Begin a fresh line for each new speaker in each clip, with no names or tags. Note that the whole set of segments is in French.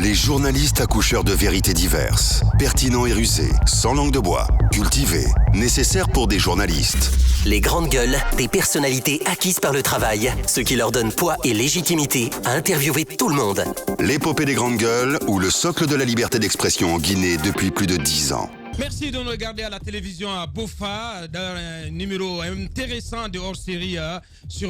Les journalistes accoucheurs de vérités diverses, pertinents et rusés, sans langue de bois, cultivés, nécessaires pour des journalistes.
Les grandes gueules, des personnalités acquises par le travail, ce qui leur donne poids et légitimité à interviewer tout le monde.
L'épopée des grandes gueules ou le socle de la liberté d'expression en Guinée depuis plus de 10 ans.
Merci de nous regarder à la télévision à Bofa, dans un numéro intéressant de hors-série sur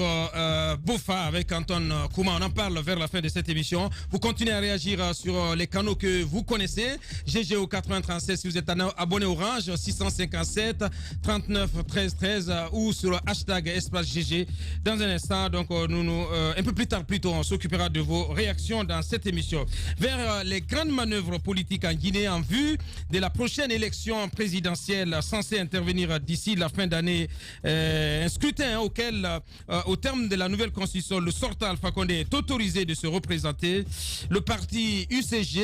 Bofa avec Anton Kouma. On en parle vers la fin de cette émission. Vous continuez à réagir sur les canaux que vous connaissez. GGO 8036 si vous êtes abonné Orange, 657 39 13 13 ou sur hashtag espace GG. Dans un instant, donc un peu plus tard plutôt, on s'occupera de vos réactions dans cette émission. Vers les grandes manœuvres politiques en Guinée en vue de la prochaine élection présidentielle censée intervenir d'ici la fin d'année. Un scrutin auquel, au terme de la nouvelle constitution, le sortant Alpha Condé est autorisé de se représenter. Le parti UCG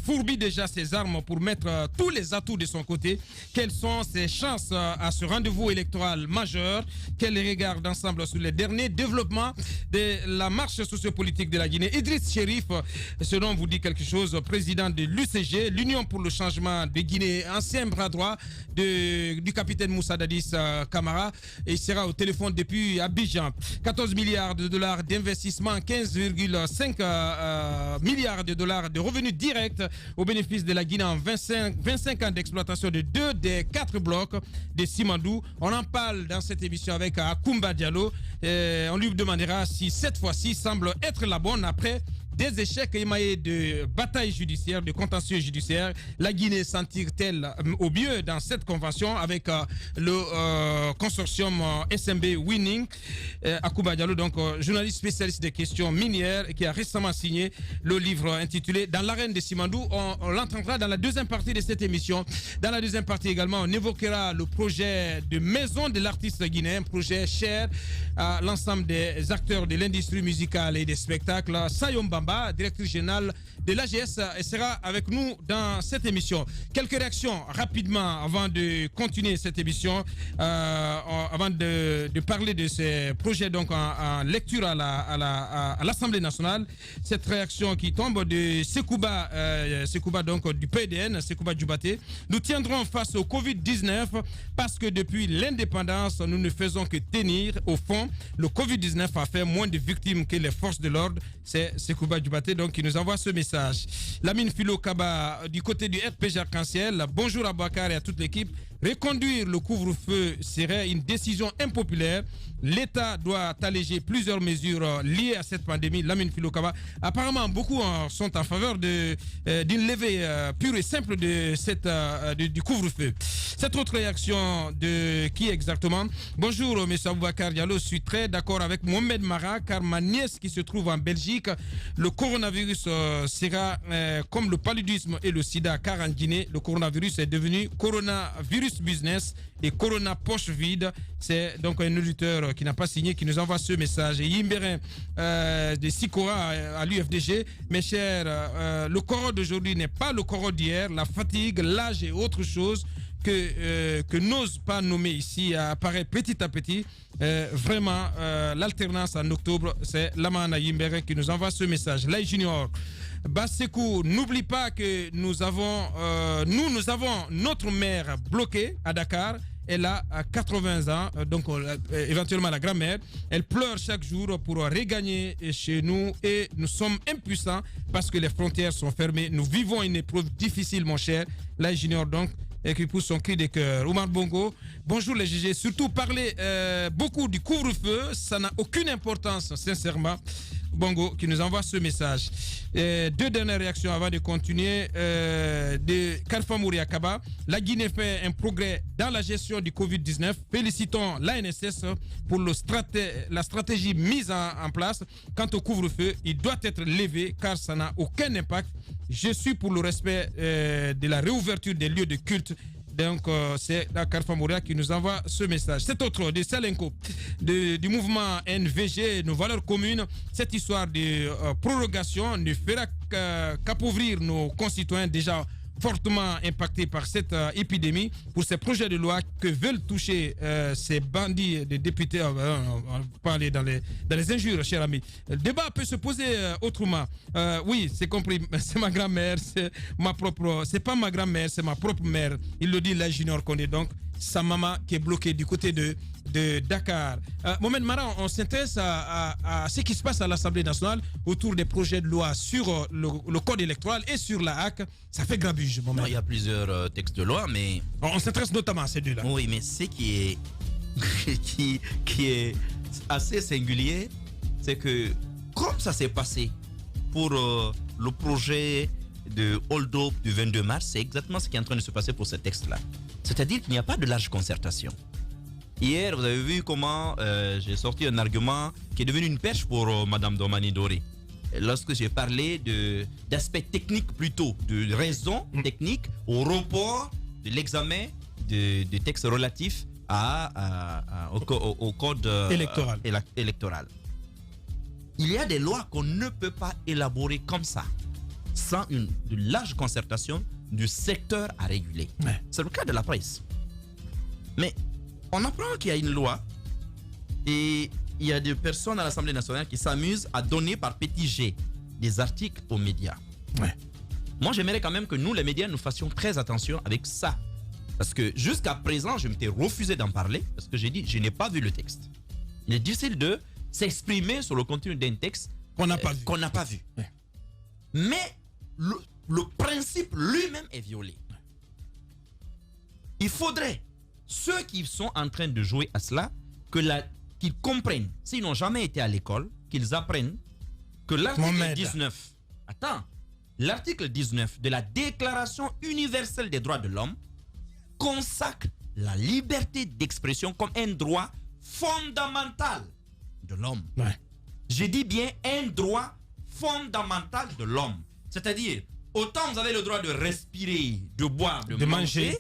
fourbit déjà ses armes pour mettre tous les atouts de son côté. Quelles sont ses chances à ce rendez-vous électoral majeur? Quel regard d'ensemble sur les derniers développements de la marche sociopolitique de la Guinée? Idriss Chérif, ce nom vous dit quelque chose, président de l'UCG, l'Union pour le changement de Guinée, ancien bras droit du capitaine Moussa Dadis Camara, et il sera au téléphone depuis Abidjan. 14 milliards de dollars d'investissement, 15,5 milliards de dollars de revenus directs au bénéfice de la Guinée en 25 ans d'exploitation de 2 des 4 blocs de Simandou. On en parle dans cette émission avec Akoumba Diallo. On lui demandera si cette fois-ci semble être la bonne après des échecs émaillés de batailles judiciaires, de contentieux judiciaires. La Guinée s'en tire-t-elle au mieux dans cette convention avec le consortium SMB Winning? Akoumba Diallo, donc journaliste spécialiste des questions minières, qui a récemment signé le livre intitulé Dans l'arène de Simandou. On l'entendra dans la deuxième partie de cette émission. Dans la deuxième partie également, on évoquera le projet de maison de l'artiste guinéen, projet cher à l'ensemble des acteurs de l'industrie musicale et des spectacles. Sayom Bamba, directrice générale de l'AGS, sera avec nous dans cette émission. Quelques réactions rapidement avant de continuer cette émission, avant de parler de ces projets donc en lecture à l'Assemblée nationale. Cette réaction qui tombe de Sekouba donc du PDN, Sekouba Djubaté. Nous tiendrons face au Covid-19 parce que depuis l'indépendance, nous ne faisons que tenir. Au fond, le Covid-19 a fait moins de victimes que les forces de l'ordre. C'est Sekouba Djubaté donc qui nous envoie ce message. Lamine Philo Kaba du côté du RPG Arc-en-Ciel. Bonjour à Bakar et à toute l'équipe. Reconduire le couvre-feu serait une décision impopulaire. L'État doit alléger plusieurs mesures liées à cette pandémie. Lamine Philo Kaba. Apparemment, beaucoup sont en faveur d'une levée pure et simple du couvre-feu. Cette autre réaction de qui exactement? Bonjour, M. Aboubakar Diallo. Je suis très d'accord avec Mohamed Mara, car ma nièce qui se trouve en Belgique, le coronavirus sera comme le paludisme et le sida, car en Guinée, le coronavirus est devenu coronavirus business et corona poche vide. C'est donc un auditeur qui n'a pas signé qui nous envoie ce message. Et Yimbérin de Sikora à l'UFDG. Mes chers, le corona d'aujourd'hui n'est pas le corona d'hier. La fatigue, l'âge et autre chose que n'ose pas nommer ici apparaît petit à petit. Vraiment, l'alternance en octobre, c'est Lamana Yimbérin qui nous envoie ce message. Lai Junior, Bassekou, n'oublie pas que nous avons notre mère bloquée à Dakar. Elle a 80 ans, donc éventuellement la grand-mère. Elle pleure chaque jour pour regagner chez nous et nous sommes impuissants parce que les frontières sont fermées. Nous vivons une épreuve difficile, mon cher. Là, j'ignore donc et qui pousse son cri de cœur. Oumar Bongo, bonjour les GG. Surtout parler beaucoup du couvre-feu, ça n'a aucune importance, sincèrement. Bongo qui nous envoie ce message. Deux dernières réactions avant de continuer. De Kalfa Mouriakaba. La Guinée fait un progrès dans la gestion du Covid-19. Félicitons l'ANSS pour la stratégie mise en place. Quant au couvre-feu, il doit être levé car ça n'a aucun impact. Je suis pour le respect de la réouverture des lieux de culte. Donc, c'est la Carfa Moria qui nous envoie ce message. Cet autre de Salenko, du mouvement NVG, nos valeurs communes, cette histoire de prorogation ne fera qu'appauvrir nos concitoyens déjà fortement impactés par cette épidémie, pour ces projets de loi que veulent toucher ces bandits de députés. On va pas aller dans les injures, cher ami. Le débat peut se poser autrement. Oui, c'est compris. C'est ma grand-mère, c'est pas ma grand-mère, c'est ma propre mère. Il le dit là, Junior Condé. Donc, sa maman qui est bloquée du côté de Dakar. Mohamed Mara, on s'intéresse à ce qui se passe à l'Assemblée nationale autour des projets de loi sur le code électoral et sur la HAC. Ça fait grabuge, Mohamed.
Il y a plusieurs textes de loi, mais...
On s'intéresse notamment à ces deux-là.
Oui, mais ce qui est, qui est assez singulier, c'est que comme ça s'est passé pour le projet de hold-up du 22 mars, c'est exactement ce qui est en train de se passer pour ce texte-là. C'est-à-dire qu'il n'y a pas de large concertation. Hier, vous avez vu comment j'ai sorti un argument qui est devenu une perche pour Madame Domani Doré. Lorsque j'ai parlé d'aspects techniques plutôt, de raisons techniques au report de l'examen des textes relatifs au code électoral. Il y a des lois qu'on ne peut pas élaborer comme ça, sans de large concertation du secteur à réguler. Ouais. C'est le cas de la presse. Mais on apprend qu'il y a une loi et il y a des personnes à l'Assemblée nationale qui s'amusent à donner par petit jet des articles aux médias. Ouais. Moi, j'aimerais quand même que nous, les médias, nous fassions très attention avec ça. Parce que jusqu'à présent, je m'étais refusé d'en parler parce que j'ai dit, je n'ai pas vu le texte. Il est difficile de s'exprimer sur le contenu d'un texte
qu'on n'a pas vu.
Qu'on n'a pas vu. Ouais. Mais le principe lui-même est violé. Il faudrait, ceux qui sont en train de jouer à cela, qu'ils comprennent, s'ils n'ont jamais été à l'école, qu'ils apprennent que l'article 19, l'article 19 de la Déclaration universelle des droits de l'homme consacre la liberté d'expression comme un droit fondamental de l'homme. Ouais. Je dis bien un droit fondamental de l'homme. C'est-à-dire, autant vous avez le droit de respirer, de boire, de manger,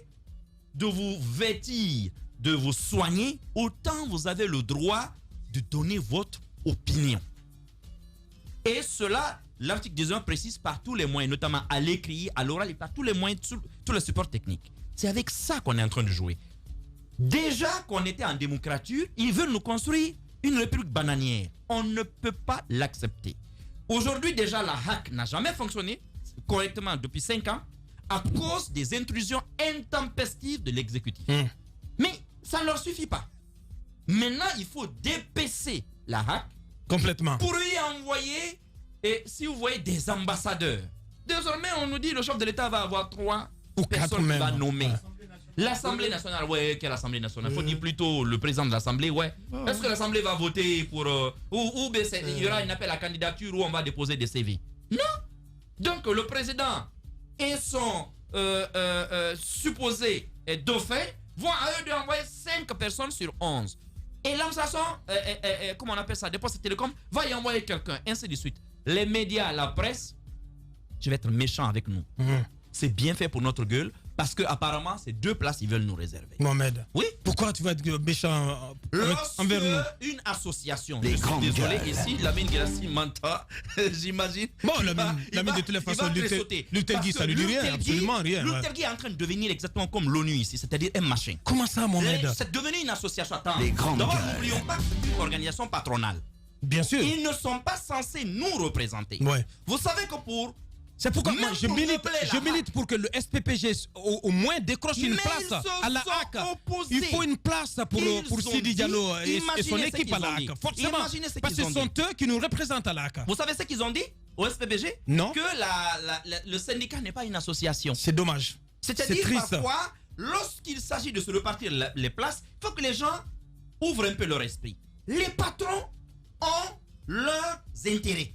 de vous vêtir, de vous soigner, autant vous avez le droit de donner votre opinion. Et cela, l'article 19 précise par tous les moyens, notamment à l'écrit, à l'oral et par tous les moyens, tous les supports techniques. C'est avec ça qu'on est en train de jouer. Déjà qu'on était en démocrature, ils veulent nous construire une république bananière. On ne peut pas l'accepter. Aujourd'hui, déjà, la HAC n'a jamais fonctionné correctement depuis 5 ans à cause des intrusions intempestives de l'exécutif. Mais ça ne leur suffit pas. Maintenant, il faut dépecer la HAC
complètement
pour y envoyer, et si vous voyez, des ambassadeurs. Désormais, on nous dit que le chef de l'État va avoir 3 personnes qu'il va nommer. Ouais. L'Assemblée nationale, ouais, quelle Assemblée nationale? Il faut dire plutôt le président de l'Assemblée, ouais. Est-ce que l'Assemblée va voter pour... ou il y aura un appel à candidature où on va déposer des CV? Non. Donc, le président et son supposé dauphin vont à eux d'envoyer 5 personnes sur 11. Et l'administration, comment on appelle ça, des postes télécom, va y envoyer quelqu'un, ainsi de suite. Les médias, la presse, je vais être méchant avec nous. C'est bien fait pour notre gueule, parce qu'apparemment, ces 2 places, ils veulent nous réserver.
Mohamed,
oui?
Pourquoi tu vas être méchant envers nous?
Une association, je suis désolé, ici, Lamine Guirassy m'entend, j'imagine.
Bon, Lamine, de toutes les façons, Luther Guy, ça ne lui dit rien, absolument rien.
Luther Guy est en train de devenir exactement comme l'ONU ici, c'est-à-dire un machin.
Comment ça, Mohamed?
C'est devenu une association. Attends, d'abord, n'oublions pas que c'est une organisation patronale.
Bien sûr.
Ils ne sont pas censés nous représenter.
Ouais.
Vous savez que pour...
C'est pourquoi moi, je milite pour que le SPPG au moins décroche une place à la HAC. Il faut une place pour Sidi Diallo et son équipe à la HAC. Forcément, parce que ce sont eux qui nous représentent à la HAC.
Vous savez ce qu'ils ont dit au SPPG?
Non.
Que le syndicat n'est pas une association.
C'est dommage.
C'est-à-dire parfois, lorsqu'il s'agit de se repartir les places, il faut que les gens ouvrent un peu leur esprit. Les patrons ont leurs intérêts.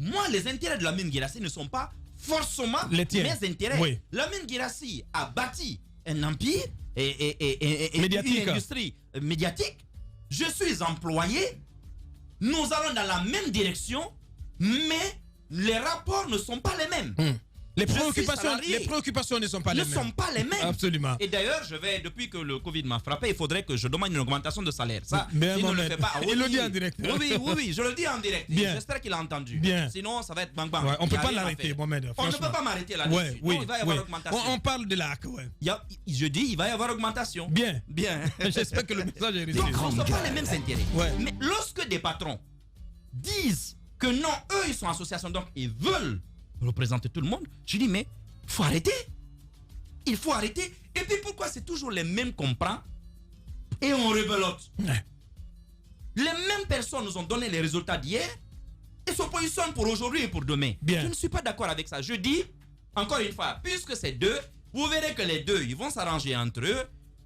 Moi, les intérêts de Lamine Guirassy ne sont pas forcément mes intérêts. Oui. Lamine Guirassy a bâti un empire et une industrie médiatique. Je suis employé. Nous allons dans la même direction, mais les rapports ne sont pas les mêmes.
Les préoccupations ne sont pas les mêmes.
Ne sont pas les mêmes.
Absolument.
Et d'ailleurs, depuis que le Covid m'a frappé, il faudrait que je demande une augmentation de salaire. Ça,
mais
il ne le fait pas.
Il le dit en direct.
Oui, je le dis en direct. J'espère qu'il a entendu.
Bien.
Sinon, ça va être bang bang.
Ouais, on ne peut pas l'arrêter, Mohamed.
On ne peut pas m'arrêter là-dessus.
Oui,
il va y avoir augmentation.
On parle de la HAC, ouais.
Je dis, il va y avoir augmentation.
Bien.
Bien.
J'espère que le message est reçu.
Donc, on ne pas les mêmes intérêts.
Ouais.
Mais lorsque des patrons disent que non, eux, ils sont associations, donc ils veulent représenter tout le monde, je dis, mais il faut arrêter. Il faut arrêter. Et puis, pourquoi c'est toujours les mêmes qu'on prend et on rebelote?
Ouais.
Les mêmes personnes nous ont donné les résultats d'hier et se positionnent pour aujourd'hui et pour demain.
Bien.
Je ne suis pas d'accord avec ça. Je dis, encore une fois, puisque c'est deux, vous verrez que les deux, ils vont s'arranger entre eux.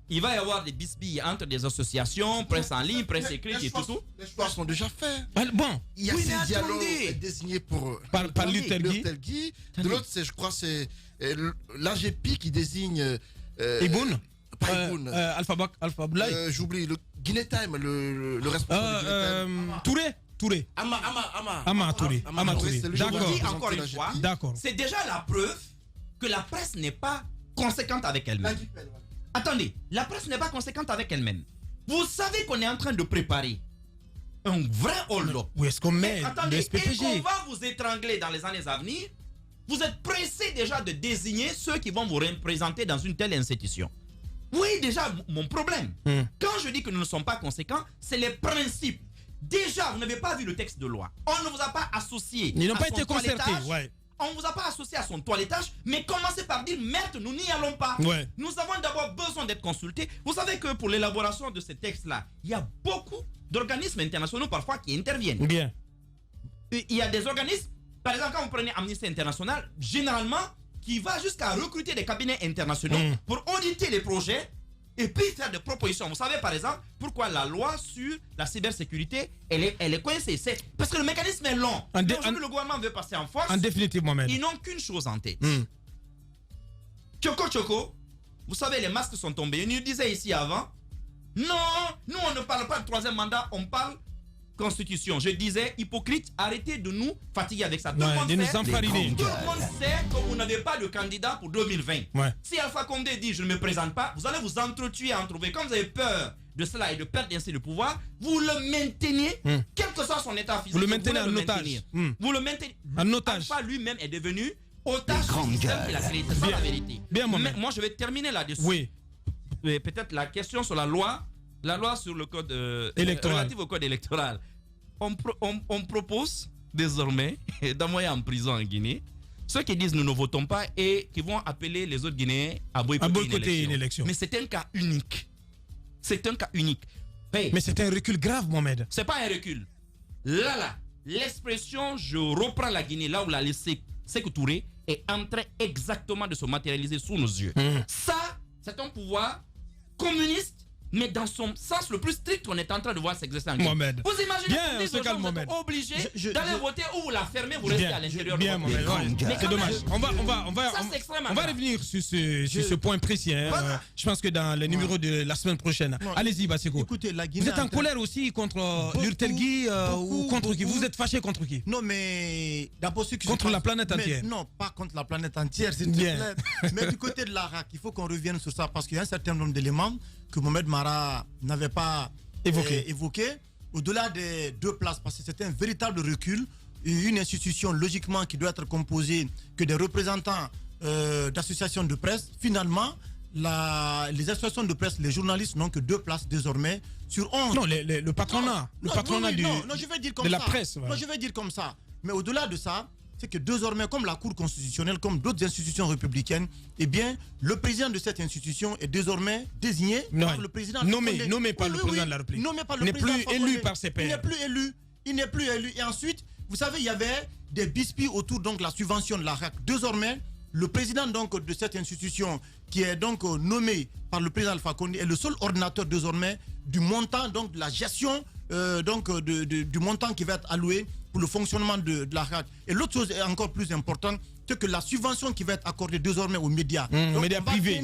Il va y avoir des bisbilles entre des associations, presse en ligne, presse écrite et tout.
Les choix sont déjà faits.
Bon.
Il y a ces dialogues désignés
par Luther
Guy. De l'autre, je crois, c'est l'AGP qui désigne...
Iboun.
Pas Iboun.
Alpha Blay.
J'oublie, le Guinée Time, le responsable du Guinée Time.
Touré. Ama Touré.
D'accord. Je dis encore une fois, c'est déjà la preuve que la presse n'est pas conséquente avec elle-même. Attendez, la presse n'est pas conséquente avec elle-même. Vous savez qu'on est en train de préparer un vrai hold-up.
Où est-ce qu'on met
attendez,
le SPPG?
Et qu'on va vous étrangler dans les années à venir. Vous êtes pressé déjà de désigner ceux qui vont vous représenter dans une telle institution. Oui, déjà, mon problème. Quand je dis que nous ne sommes pas conséquents, c'est les principes. Déjà, vous n'avez pas vu le texte de loi. On ne vous a pas associé.
Ils n'ont pas été concertés.
On ne vous a pas associé à son toilettage, mais commencez par dire merde, nous n'y allons pas.
Ouais.
Nous avons d'abord besoin d'être consultés. Vous savez que pour l'élaboration de ces textes-là, il y a beaucoup d'organismes internationaux parfois qui interviennent.
Bien.
Il y a des organismes, par exemple, quand vous prenez Amnesty International, généralement, qui va jusqu'à recruter des cabinets internationaux pour auditer les projets et puis faire des propositions. Vous savez, par exemple, pourquoi la loi sur la cybersécurité, elle est coincée. C'est parce que le mécanisme est long. Aujourd'hui, le gouvernement veut passer en force.
En définitive, Mohamed.
Ils n'ont qu'une chose en tête. Choco, vous savez, les masques sont tombés. Ils nous disaient ici avant, non, nous, on ne parle pas de troisième mandat, on parle constitution. Je disais, hypocrite, arrêtez de nous fatiguer avec ça. Tout le monde sait que vous n'avez pas de candidat pour 2020.
Ouais.
Si Alpha Condé dit je ne me présente pas, vous allez vous entretuer en trouver. Comme vous avez peur de cela et de perdre ainsi le pouvoir, vous le maintenez, quel que soit son état physique.
Vous le maintenez en otage.
Vous le maintenez
en otage.
Alpha lui-même est devenu otage du système qu'il a créé. C'est ça la vérité.
Bien,
mais moi, je vais terminer là-dessus.
Oui.
Peut-être la question sur la loi sur le code
électoral.
Relative au code électoral. On propose désormais d'envoyer en prison en Guinée ceux qui disent nous ne votons pas et qui vont appeler les autres Guinéens à boycotter une élection. Mais c'est un cas unique. C'est un cas unique. Hey,
mais c'est un recul grave, Mohamed.
C'est pas un recul. Là, l'expression je reprends la Guinée là où l'a laissé Sékou Touré est en train exactement de se matérialiser sous nos yeux. Ça, c'est un pouvoir communiste. Mais dans son sens le plus strict, on est en train de voir s'exercer en Guinée.
Mohamed.
Vous imaginez que vous êtes obligé d'aller voter ou vous la fermez, vous restez à l'intérieur de votre
pays. C'est dommage. On va revenir sur ce point précis. Je pense que dans les numéros de la semaine prochaine. Allez-y, Basseko.
Écoutez, la Guinée.
Vous êtes en colère aussi contre Luther Guy ou contre qui? Vous êtes fâché contre qui?
Non, mais d'abord ceux qui
contre la planète entière.
Non, pas contre la planète entière, c'est clair. Mais du côté de l'Arak, il faut qu'on revienne sur ça parce qu'il y a un certain nombre d'éléments que Mohamed Mara n'avait pas évoqué. Au-delà des deux places, parce que c'est un véritable recul, une institution logiquement qui doit être composée que des représentants d'associations de presse. Finalement, les associations de presse, les journalistes n'ont que 2 places désormais sur 11.
Non, le patronat.
Je vais dire comme
de
ça.
La presse. Ouais.
Non, je vais dire comme ça. Mais au-delà de ça, c'est que désormais, comme la Cour constitutionnelle, comme d'autres institutions républicaines, eh bien, le président de cette institution est désormais désigné par le président.
Nommé par le président de la République.
Il n'est plus
élu par ses pairs.
Il n'est plus élu. Et ensuite, vous savez, il y avait des bisbilles autour de la subvention de la RAC. Désormais, le président donc de cette institution, qui est donc nommé par le président Alpha Condé, est le seul ordinateur désormais du montant, donc de la gestion, du montant qui va être alloué pour le fonctionnement de la RAC. Et l'autre chose est encore plus importante, c'est que la subvention qui va être accordée désormais aux médias, donc
médias privés.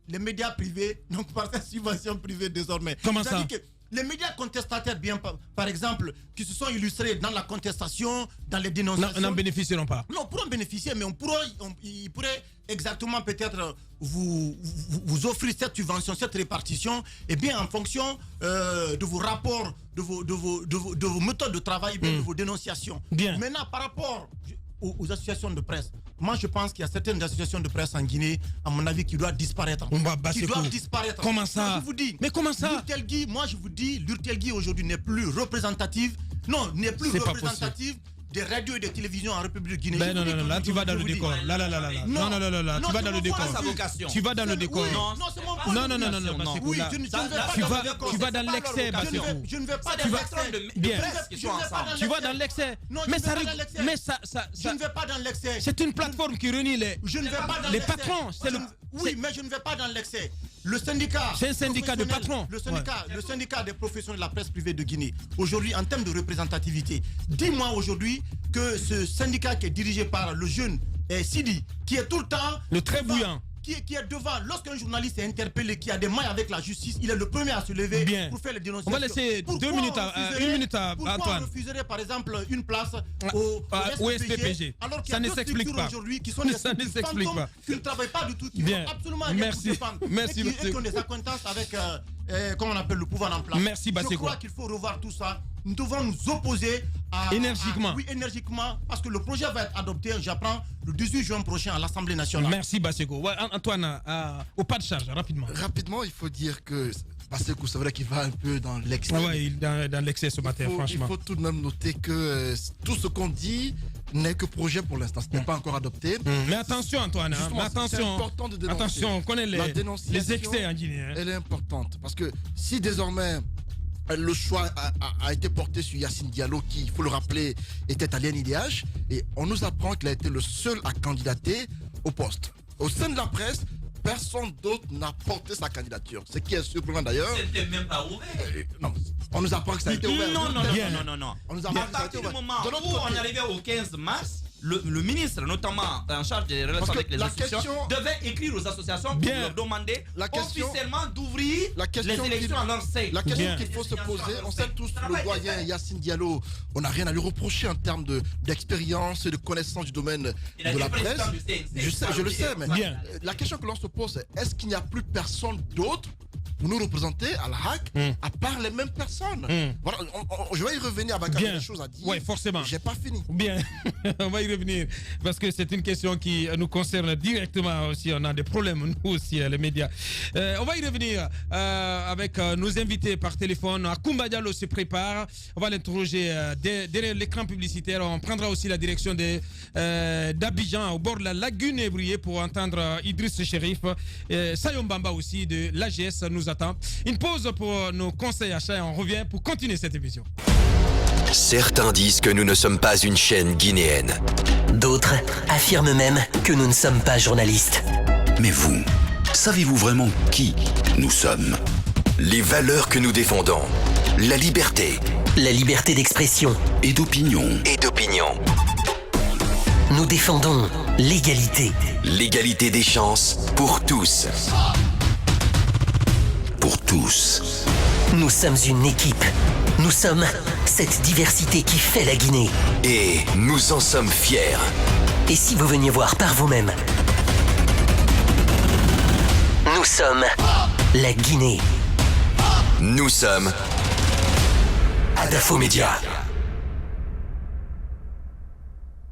Les médias privés, donc par cette subvention privée désormais.
Comment ça?
les médias contestataires, bien par exemple, qui se sont illustrés dans la contestation, dans les dénonciations.
N'en bénéficieront pas.
Non, pour en bénéficier, mais ils pourraient exactement peut-être vous offrir cette subvention, cette répartition, et bien en fonction de vos rapports, de vos méthodes de travail, de vos dénonciations.
Bien.
Maintenant, par rapport aux associations de presse, moi je pense qu'il y a certaines associations de presse en Guinée, à mon avis, qui doivent disparaître. Qui doivent disparaître.
Comment ça?
Non, je vous dis.
Mais comment ça?
L'Urtelgui, moi je vous dis, l'Urtelgui aujourd'hui n'est plus représentative. Non, n'est plus représentative des radios et des télévisions en République guinéenne.
Ben non, là tu vas dans le décor. Là. Non, tu vas dans le décor. Tu vas dans le décor.
Non, c'est mon point.
Non.
Oui, je ne vais pas dans le décor.
Tu vas dans l'excès, Basekou.
Je ne vais pas dans l'excès.
Bien. Tu vas dans l'excès. Mais ça.
Je ne vais pas dans l'excès.
C'est une plateforme qui réunit les patrons.
Oui, mais je ne vais pas dans l'excès. Le syndicat.
C'est un syndicat de patrons.
Le syndicat des professionnels de la presse privée de Guinée. Aujourd'hui, en termes de représentativité, dis-moi aujourd'hui que ce syndicat qui est dirigé par le jeune Sidi, qui est tout le temps.
Le très bouillant.
Qui est devant, lorsqu'un journaliste est interpellé, qui a des mails avec la justice, il est le premier à se lever pour faire les dénonciations.
On va laisser une minute à Antoine.
Pourquoi on refuserait par exemple une place
au SPPG?
Alors qu'il y a deux structures aujourd'hui qui sont des structures fantômes, qui ne travaillent pas du tout, qui vont absolument rien pour défendre. Et qui ont des acquaintances avec, comment on appelle, le pouvoir en place.
Merci Basekou.
Je crois qu'il faut revoir tout ça. Nous devons nous opposer
énergiquement.
Oui, énergiquement, parce que le projet va être adopté, j'apprends, le 18 juin prochain à l'Assemblée nationale.
Merci Basekou. Ouais, Antoine, au pas de charge, rapidement.
Rapidement, il faut dire que Basekou, c'est vrai qu'il va un peu dans l'excès.
Ouais, dans l'excès ce matin, franchement.
Il faut tout de même noter que tout ce qu'on dit n'est que projet pour l'instant. Ce n'est pas encore adopté.
Mais attention, Antoine.
C'est important de dénoncer.
Attention, on connaît les excès en Guinée.
Elle est importante. Parce que si désormais le choix a été porté sur Yacine Diallo, qui, il faut le rappeler, était à l'NIDH, et on nous apprend qu'il a été le seul à candidater au poste. Au sein de la presse, personne d'autre n'a porté sa candidature. Ce qui est surprenant d'ailleurs.
C'était même pas ouvert.
Non, on nous apprend que ça a été ouvert.
Non.
On nous apprend
à partir du moment où on arrivait au 15 mars, le ministre, notamment en charge des relations avec les associations, devait écrire aux associations pour leur demander officiellement d'ouvrir les élections à leur sein.
La question qu'il faut se poser, on sait tous le doyen Yacine Diallo, on n'a rien à lui reprocher en termes d'expérience et de connaissance du domaine de la presse. Je le sais, mais la question que l'on se pose, c'est est-ce qu'il n'y a plus personne d'autre pour nous représenter à la HAC, à part les mêmes personnes. Voilà, je vais y revenir avec des choses à dire.
Oui, forcément.
J'ai pas fini.
Bien, on va y revenir parce que c'est une question qui nous concerne directement aussi. On a des problèmes, nous aussi, les médias. On va y revenir avec nos invités par téléphone. Akoumba Diallo se prépare. On va l'interroger derrière l'écran publicitaire. On prendra aussi la direction d'Abidjan, au bord de la lagune Ébrié, pour entendre Idriss Chérif. Sayon Bamba aussi de l'AGS nous attend. Une pause pour nos conseils achats et on revient pour continuer cette émission.
Certains disent que nous ne sommes pas une chaîne guinéenne. D'autres affirment même que nous ne sommes pas journalistes.
Mais vous, savez-vous vraiment qui nous sommes? Les valeurs que nous défendons. La liberté.
La liberté d'expression.
Et d'opinion.
Nous défendons l'égalité.
L'égalité des chances pour tous. Pour tous.
Nous sommes une équipe. Nous sommes cette diversité qui fait la Guinée.
Et nous en sommes fiers.
Et si vous veniez voir par vous-même, nous sommes la Guinée.
Nous sommes
Adafo Média.